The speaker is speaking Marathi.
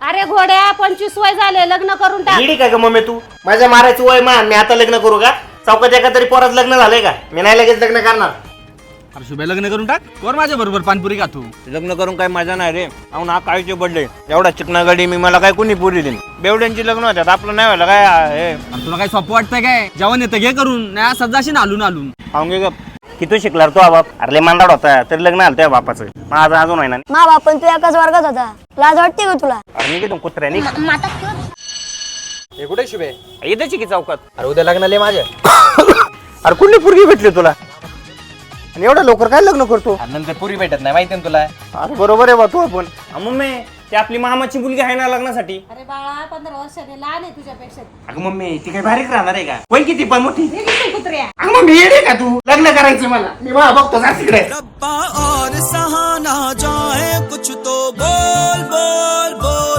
अरे घोड्या 25 वय झाले, लग्न करून टाक. येडी काय का मम्मी तू? माझ्या मारायचं वय मान, मी आता लग्न करू का? चौकात एका तरी पोरात लग्न झालंय का? मी नाही लगेच लग्न करणार. अरे शुभ्या लग्न करून टाक, कर माझ्या बरोबर पानपुरी का तू. लग्न करून काय मजा नाही रे. अहो ना काळीचे पडले एवढा चिकना गाडी मी, मला काय कोणी पुरी देईन. बेवड्यांची लग्न होतात, आपलं नाही व्हायला काय हे. अरे तुला काय सोपं वाटतंय काय? जेवण येतं घे करून, नाही सज्जाशी नालून आलून. पाहून गप किती शिकला रे तो बाप? अरे लय मांदाड होता तरी लग्न आलं त्या बापाचं. माझं अजून आहे ना. मा बाप पण तू एकाच वर्गात होता, लाज वाटते का तुला? अरे निघे तू कुत्र्यानी. हे कुठे शुभे? येते की चौकात. अरे उद्या लग्नाला ये माझ्या. अरे कुठली पोरगी भेटली तुला? आणि एवढ्या लवकर काय लग्न करतो? अरे नंतर पुरी भेटत नाही माहिती ना तुला. अरे बरोबर आहे बा तू. आपण मम्मी ती आपली मामाची मुलगी आहे ना लग्नासाठी. अरे बाळा 15 वर्षाने लहान आहे तुझ्यापेक्षा. अगं मम्मी ती काय बारीक राहणार आहे का? वय किती पण मोठी. हे किती कुत्र्या. अगं मम्मी येडे का तू? लग्न करायचं मला, मी बघतो जा तिकडे. रब्बा और सहा ना जाए कुछ